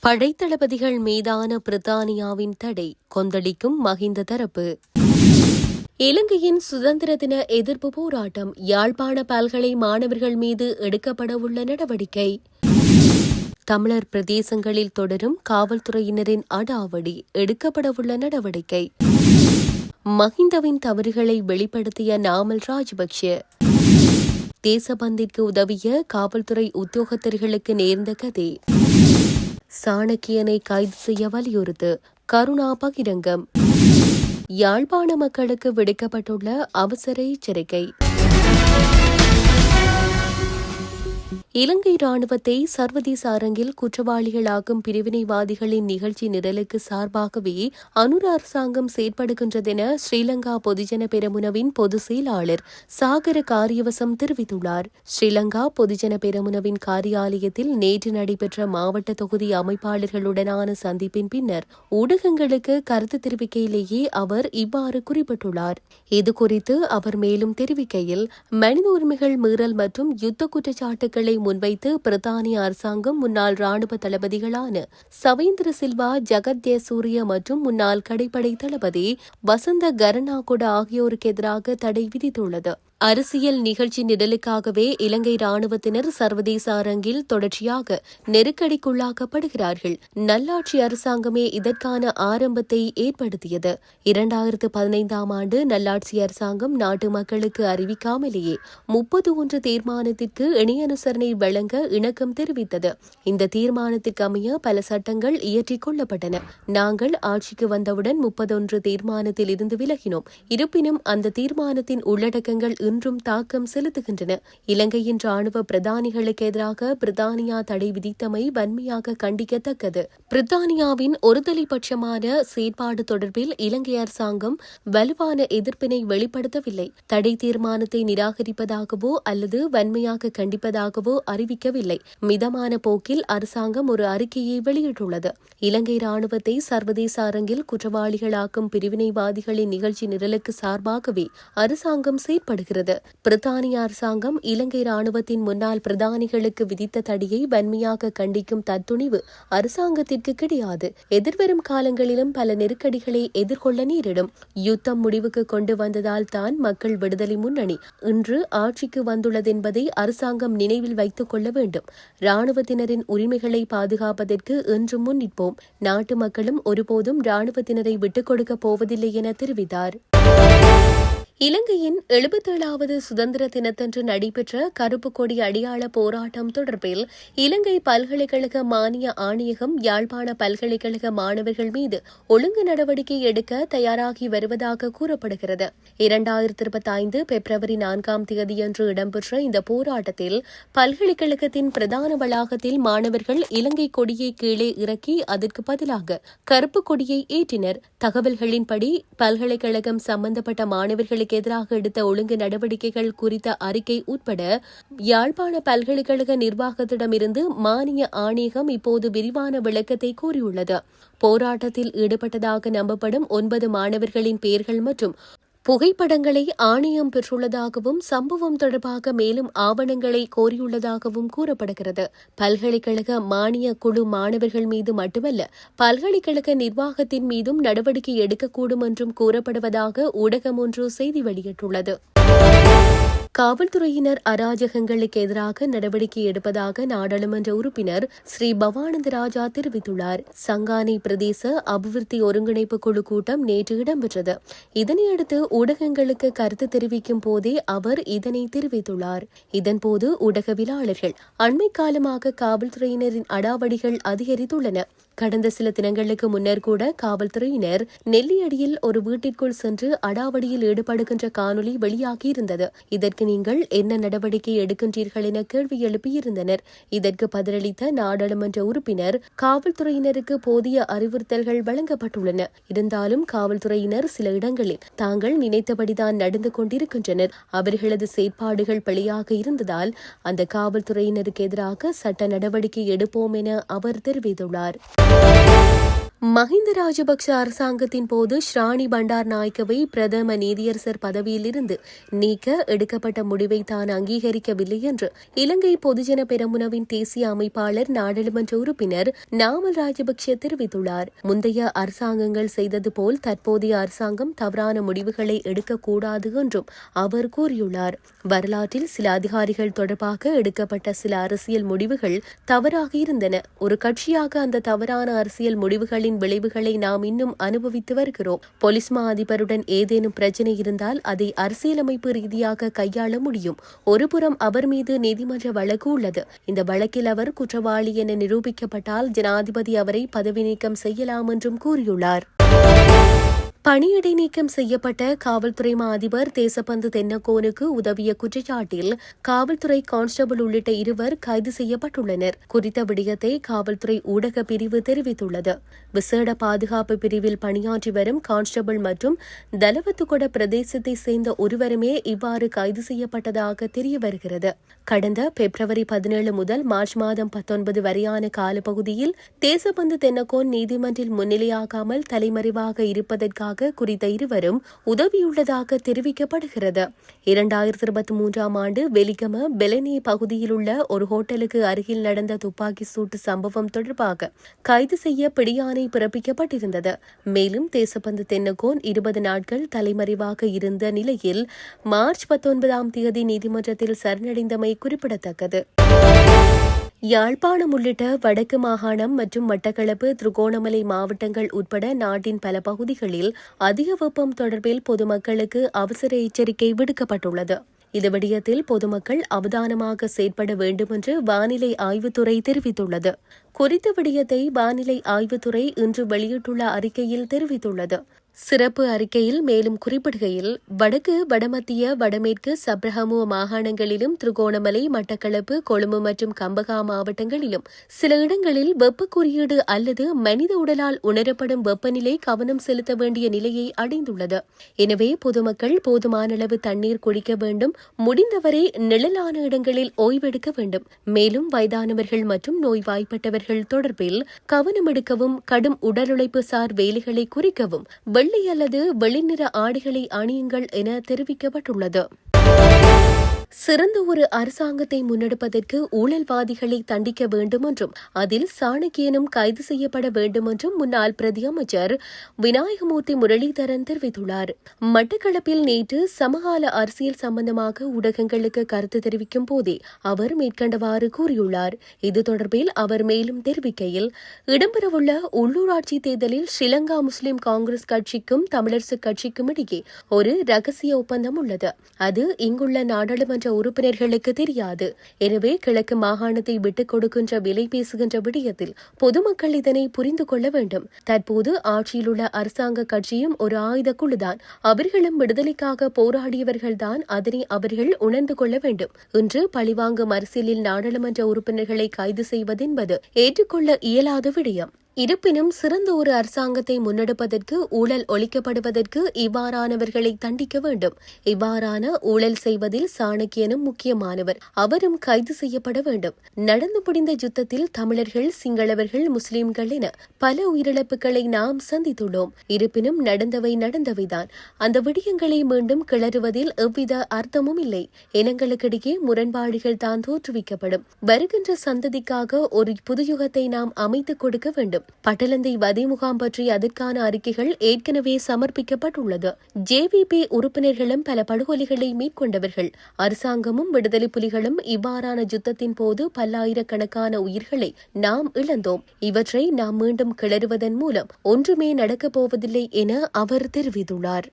படைத்தளபதிகள் மீதான பிரித்தானியாவின் தடை கொந்தளிக்கும் மஹிந்த தரப்பு. இலங்கையின் சுதந்திர தின எதிர்ப்பு போராட்டம், யாழ்ப்பாண பல்கலை மாணவர்கள் மீது எடுக்கப்படவுள்ள நடவடிக்கை. தமிழர் பிரதேசங்களில் தொடரும் காவல்துறையினரின் அடாவடி, எடுக்கப்படவுள்ள நடவடிக்கை. மஹிந்தவின் தவறுகளை வெளிப்படுத்திய நாமல் ராஜபக்ஷ. தேசபந்திற்கு உதவிய காவல்துறை உத்தியோகத்தர்களுக்கு நேர்ந்த கதை. சாணக்கியனை கைது செய்ய வலியுறுத்து கருணா பகிரங்கம். யாழ்ப்பாண மக்களுக்கு விடுக்கப்பட்டுள்ள அவசர எச்சரிக்கை. இலங்கை ராணுவத்தை சர்வதேச அரங்கில் குற்றவாளிகளாக்கும் பிரிவினைவாதிகளின் நிகழ்ச்சி நிரலுக்கு சார்பாகவே அனுர அரசாங்கம் செயற்படுகின்றதென ஸ்ரீலங்கா பொதுஜன பெரமுனவின் பொதுச் செயலாளர் சாகர காரியவசம் தெரிவித்துள்ளார். ஸ்ரீலங்கா பொதுஜன பெரமுனவின் காரியாலயத்தில் நேற்று நடைபெற்ற மாவட்ட தொகுதி அமைப்பாளர்களுடனான சந்திப்பின் பின்னர் ஊடகங்களுக்கு கருத்து தெரிவிக்கையிலேயே அவர் இவ்வாறு குறிப்பிட்டுள்ளார். இதுகுறித்து அவர் மேலும் தெரிவிக்கையில், மனித உரிமைகள் மீறல் மற்றும் யுத்த குற்றச்சாட்டுகளை முன்வைத்து பிரித்தானிய அரசாங்கம் முன்னாள் ராணுவ தளபதிகளான சவேந்திர சில்வா, ஜகத் ஜெயசூரிய மற்றும் முன்னாள் கடைப்படை தளபதி வசந்த கரனாகொட ஆகியோருக்கு எதிராக தடை விதித்துள்ளது. அரசியல் நிகழ்ச்சி நிரலுக்காகவே இலங்கை ராணுவத்தினர் சர்வதேச அரங்கில் தொடர்ச்சியாக நெருக்கடிக்குள்ளாக்கப்படுகிறார்கள். நல்லாட்சி அரசாங்கமே இதற்கான ஆரம்பத்தை ஏற்படுத்தியது. 2015ஆம் ஆண்டு நல்லாட்சி அரசாங்கம் நாட்டு மக்களுக்கு அறிவிக்காமலேயே 31 தீர்மானத்திற்கு இணையனுசரணை வழங்க இணக்கம் தெரிவித்தது. இந்த தீர்மானத்திற்கு அமைய பல சட்டங்கள் இயற்றிக் கொள்ளப்பட்டன. நாங்கள் ஆட்சிக்கு வந்தவுடன் 31 தீர்மானத்தில் இருந்து விலகினோம். இருப்பினும் அந்த தீர்மானத்தின் உள்ளடக்கங்கள் இன்றும் தாக்கம் செலுத்துகின்றன. இலங்கையின் ராணுவ பிரதானிகளுக்கு எதிராக பிரித்தானியா தடை விதித்தமை வன்மையாக கண்டிக்கத்தக்கது. பிரித்தானியாவின் ஒருதலைபட்சமான செயற்பாடு தொடர்பில் இலங்கை அரசாங்கம் வலுவான எதிர்ப்பினை வெளிப்படுத்தவில்லை. தடை தீர்மானத்தை நிராகரிப்பதாகவோ அல்லது வன்மையாக கண்டிப்பதாகவோ அறிவிக்கவில்லை. மிதமான போக்கில் அரசாங்கம் ஒரு அறிக்கையை வெளியிட்டுள்ளது. இலங்கை ராணுவத்தை சர்வதேச அரங்கில் குற்றவாளிகளாக்கும் பிரிவினைவாதிகளின் நிகழ்ச்சி நிரலுக்கு சார்பாகவே அரசாங்கம் செயற்படுகிறது. பிரித்தானிய அரசாங்கம் இலங்கை ராணுவத்தின் முன்னாள் பிரதானிகளுக்கு விதித்த தடையை வன்மையாக கண்டிக்கும் தத்துணிவு அரசாங்கத்திற்கு கிடையாது. எதிர்வரும் காலங்களிலும் பல நெருக்கடிகளை எதிர்கொள்ள நேரிடும். யுத்தம் முடிவுக்கு கொண்டு வந்ததால் தான் மக்கள் விடுதலை முன்னணி இன்று ஆட்சிக்கு வந்துள்ளதென்பதை அரசாங்கம் நினைவில் வைத்துக் கொள்ள வேண்டும். ராணுவத்தினரின் உரிமைகளை பாதுகாப்பதற்கு என்றும் முன்னிற்போம். நாட்டு மக்களும் ஒருபோதும் ராணுவத்தினரை விட்டுக் கொடுக்கப் போவதில்லை என தெரிவித்தார். இலங்கையின் 77வது சுதந்திர தினத்தன்று நடைபெற்ற கருப்பு கொடி அடையாள போராட்டம் தொடர்பில் இலங்கை பல்கலைக்கழக மானிய ஆணையகம் யாழ்ப்பாண பல்கலைக்கழக மாணவர்கள் மீது ஒழுங்கு நடவடிக்கை எடுக்க தயாராகி வருவதாக கூறப்படுகிறது. 2025 பிப்ரவரி 4ஆம் தேதியன்று இடம்பெற்ற இந்த போராட்டத்தில் பல்கலைக்கழகத்தின் பிரதான வளாகத்தில் மாணவர்கள் இலங்கை கொடியை கீழே இறக்கி அதற்கு பதிலாக கருப்பு கொடியை ஏற்றினர். தகவல்களின்படி பல்கலைக்கழகம் சம்பந்தப்பட்ட மாணவர்களுக்கு எதிராக எடுத்த ஒழுங்கு நடவடிக்கைகள் குறித்த அறிக்கை உட்பட யாழ்ப்பாண பல்கலைக்கழக நிர்வாகத்திடமிருந்து மானிய ஆணையகம் இப்போது விரிவான விளக்கத்தை கோரியுள்ளது. போராட்டத்தில் ஈடுபட்டதாக நம்பப்படும் 9 மாணவர்களின் பெயர்கள் மற்றும் புகைப்படங்களை ஆணையம் பெற்றுள்ளதாகவும் சம்பவம் தொடர்பாக மேலும் ஆவணங்களை கோரியுள்ளதாகவும் கூறப்படுகிறது. பல்கலைக்கழக மானிய குழு மாணவர்கள் மீது மட்டுமல்ல, பல்கலைக்கழக நிர்வாகத்தின் மீதும் நடவடிக்கை எடுக்கக்கூடும் என்றும் கூறப்படுவதாக ஊடகம் ஒன்று செய்தி வெளியிட்டுள்ளது. காவல்துறையினர் அராஜகங்களுக்கு எதிராக நடவடிக்கை எடுப்பதாக நாடாளுமன்ற உறுப்பினர் ஸ்ரீ பவானந்த ராஜா தெரிவித்துள்ளார். சங்கானை பிரதேச அபிவிருத்தி ஒருங்கிணைப்பு குழு கூட்டம் நேற்று இடம்பெற்றது. இதனையடுத்து ஊடகங்களுக்கு கருத்து தெரிவிக்கும் போதே அவர் இதனை தெரிவித்துள்ளார். இதன்போது ஊடகவியலாளர்கள் அண்மை காலமாக காவல்துறையினரின் அடாவடிகள் அதிகரித்துள்ளன. கடந்த சில தினங்களுக்கு முன்னர் கூட காவல்துறையினர் நெல்லியடியில் ஒரு வீட்டிற்குள் சென்று அடாவடியில் ஈடுபடுகின்ற காணொலி வெளியாகியிருந்தது. இதற்கு நீங்கள் என்ன நடவடிக்கை எடுக்கின்றீர்கள் என கேள்வி எழுப்பியிருந்தனர். இதற்கு பதிலளித்த நாடாளுமன்ற உறுப்பினர், காவல்துறையினருக்கு போதிய அறிவுறுத்தல்கள் வழங்கப்பட்டுள்ளன. இருந்தாலும் காவல்துறையினர் சில இடங்களில் தாங்கள் நினைத்தபடிதான் நடந்து கொண்டிருக்கின்றனர். அவர்களது செயற்பாடுகள் பிழையாக இருந்ததால் அந்த காவல்துறையினருக்கு எதிராக சட்ட நடவடிக்கை எடுப்போம் என அவர் தெரிவித்துள்ளார். மஹிந்த ராஜபக்ஷ அரசாங்கத்தின் போது ஷ்ரானி பண்டார் நாயக்கவை பிரதம நீதியரசர் பதவியில் இருந்து நீக்க எடுக்கப்பட்ட எடுக்கப்பட்ட முடிவை தான் அங்கீகரிக்கவில்லை என்று இலங்கை பொதுஜன பெரமுனவின் தேசிய அமைப்பாளர் நாடாளுமன்ற உறுப்பினர் நாமல் ராஜபக்ஷ தெரிவித்துள்ளார். முந்தைய அரசாங்கங்கள் செய்தது போல் தற்போதைய அரசாங்கம் தவறான முடிவுகளை எடுக்கக்கூடாது என்றும் அவர் கூறியுள்ளார். வரலாற்றில் சில அதிகாரிகள் தொடர்பாக எடுக்கப்பட்ட சில அரசியல் முடிவுகள் தவறாக இருந்தன. ஒரு கட்சியாக அந்த தவறான அரசியல் முடிவுகளின் விளைவுகளை நாம் இன்னும் அனுபவித்து வருகிறோம். போலீஸ் மா அதிபருடன் ஏதேனும் பிரச்சினை இருந்தால் அதை அரசியலமைப்பு ரீதியாக கையாள முடியும். ஒருபுறம் அவர் மீது நீதிமன்ற வழக்கு உள்ளது. இந்த வழக்கில் அவர் குற்றவாளி என நிரூபிக்கப்பட்டால் ஜனாதிபதி அவரை பதவி நீக்கம் செய்யலாம் என்றும் கூறியுள்ளார். பணியிடை நீக்கம் செய்யப்பட்ட காவல்துறை மா அதிபர் தேசபந்து தென்னக்கோனுக்கு உதவிய குற்றச்சாட்டில் காவல்துறை கான்ஸ்டபிள் உள்ளிட்ட 2 கைது செய்யப்பட்டுள்ளனர். குறித்த விடயத்தை காவல்துறை ஊடக பிரிவு தெரிவித்துள்ளது. விசேட பாதுகாப்பு பிரிவில் பணியாற்றி வரும் கான்ஸ்டபிள் மற்றும் தலவத்துகொட பிரதேசத்தை சேர்ந்த ஒருவருமே இவ்வாறு கைது செய்யப்பட்டதாக தெரியவருகிறது. கடந்த பிப்ரவரி 17 முதல் மார்ச் மாதம் 19 வரையான காலப்பகுதியில் தேசபந்து தென்னக்கோன் நீதிமன்றில் முன்னிலையாகாமல் தலைமறைவாக இருப்பதற்காக குறித்த 2 உதவியுள்ளதாக தெரிவிக்கப்படுகிறது. 2023 ஆண்டு வெலிகம பெலனே பகுதியில் உள்ள ஒரு ஹோட்டலுக்கு அருகில் நடந்த துப்பாக்கி சூட்டு சம்பவம் தொடர்பாக கைது செய்ய பிடியாணை பிறப்பிக்கப்பட்டிருந்தது. மேலும் தேசபந்து தென்னக்கோன் 20 நாட்கள் தலைமறைவாக இருந்த நிலையில் மார்ச் 19 நீதிமன்றத்தில் சரணடைந்தமை குறிப்பிடத்தக்கது. யாழ்ப்பாணம் உள்ளிட்ட வடக்கு மாகாணம் மற்றும் மட்டக்களப்பு, திருகோணமலை மாவட்டங்கள் உட்பட நாட்டின் பல பகுதிகளில் அதிக வெப்பம் தொடர்பில் பொதுமக்களுக்கு அவசர எச்சரிக்கை விடுக்கப்பட்டுள்ளது. இது விடயத்தில் பொதுமக்கள் அவதானமாக செயற்பட வேண்டும் என்று வானிலை ஆய்வுத்துறை தெரிவித்துள்ளது. குறித்த விடயத்தை வானிலை ஆய்வுத்துறை இன்று வெளியிட்டுள்ள அறிக்கையில் தெரிவித்துள்ளது. சிறப்பு அறிக்கையில் மேலும் குறிப்பிடுகையில், வடக்கு, வடமத்திய, வடமேற்கு, சப்ரஹமுவ மாகாணங்களிலும் திருகோணமலை, மட்டக்களப்பு, கொழும்பு மற்றும் கம்பகா மாவட்டங்களிலும் சில இடங்களில் வெப்ப குறியீடு அல்லது மனித உடலால் உணரப்படும் வெப்பநிலை கவனம் செலுத்த வேண்டிய நிலையை அடைந்துள்ளது. எனவே பொதுமக்கள் போதுமான அளவு தண்ணீர் குடிக்க வேண்டும். முடிந்தவரை நிழலான இடங்களில் ஓய்வெடுக்க வேண்டும். மேலும் வயதானவர்கள் மற்றும் நோய்வாய்ப்பட்டவர்கள் தொடர்பில் கவனம் எடுக்கவும், கடும் உடல் உழைப்பு சார் வேலைகளை குறிக்கவும் வெள்ளை அல்லது வெளிநிற ஆடைகளை அணியுங்கள் என தெரிவிக்கப்பட்டுள்ளது. சிறந்த ஒரு அரசாங்கத்தை முன்னெடுப்பதற்கு ஊழல்வாதிகளை தண்டிக்க வேண்டும் என்றும் அதில் சாணக்கியனும் கைது செய்யப்பட வேண்டும் என்றும் முன்னாள் பிரதி அமைச்சர் விநாயகமூர்த்தி முரளிதரன் தெரிவித்துள்ளார். மட்டக்களப்பில் நேற்று சமகால அரசியல் சம்பந்தமாக ஊடகங்களுக்கு கருத்து தெரிவிக்கும் போதே அவர் மேற்கண்டவாறு கூறியுள்ளார். இது தொடர்பில் அவர் மேலும் தெரிவிக்கையில், இடம்பெறவுள்ள உள்ளூராட்சி தேர்தலில் ஸ்ரீலங்கா முஸ்லிம் காங்கிரஸ் கட்சிக்கும் தமிழரசு கட்சிக்கும் இடையே ஒரு ரகசிய ஒப்பந்தம் உள்ளது. அது இங்குள்ள நாடாளுமன்ற உறுப்பினர்களுக்கு தெரியாது. எனவே கிழக்கு மாகாணத்தை விட்டுக் கொடுக்கின்ற விலை பேசுகின்ற விடயத்தில் பொதுமக்கள் இதனை புரிந்து கொள்ள வேண்டும். தற்போது ஆட்சியில் உள்ள அரசாங்க கட்சியும் ஒரு ஆயுத குழுதான். அவர்களும் விடுதலைக்காக போராடியவர்கள்தான். அதனை அவர்கள் உணர்ந்து கொள்ள வேண்டும். இன்று பழிவாங்கும் அரசியலில் நாடாளுமன்ற உறுப்பினர்களை கைது செய்வதென்பது ஏற்றுக்கொள்ள இயலாத விடயம். இருப்பினும் சிறந்த ஒரு அரசாங்கத்தை முன்னெடுப்பதற்கு ஊழல் ஒழிக்கப்படுவதற்கு இவ்வாறானவர்களை தண்டிக்க வேண்டும். இவ்வாறான ஊழல் செய்வதில் சாணக்கியனும் முக்கியமானவர். அவரும் கைது செய்யப்பட வேண்டும். நடந்து முடிந்த யுத்தத்தில் தமிழர்கள், சிங்களவர்கள், முஸ்லிம்கள் என பல உயிரிழப்புகளை நாம் சந்தித்துள்ளோம். இருப்பினும் நடந்தவைதான். அந்த விடயங்களை மீண்டும் கிளறுவதில் எவ்வித அர்த்தமும் இல்லை. இனங்களுக்கிடையே முரண்பாடுகள் தான் தோற்றுவிக்கப்படும். வருகின்ற சந்ததிக்காக ஒரு புதுயுகத்தை நாம் அமைத்துக் கொடுக்க வேண்டும். பட்டலந்தை வதை முகாம் பற்றி அதற்கான அறிக்கைகள் ஏற்கனவே சமர்ப்பிக்கப்பட்டுள்ளது. ஜேவிபி உறுப்பினர்களும் பல படுகொலைகளை மேற்கொண்டவர்கள். அரசாங்கமும் விடுதலை புலிகளும் இவ்வாறான யுத்தத்தின் போது பல்லாயிரக்கணக்கான உயிர்களை நாம் இழந்தோம். இவற்றை நாம் மீண்டும் கிளறுவதன் மூலம் ஒன்றுமே நடக்கப் போவதில்லை என அவர் தெரிவித்துள்ளார்.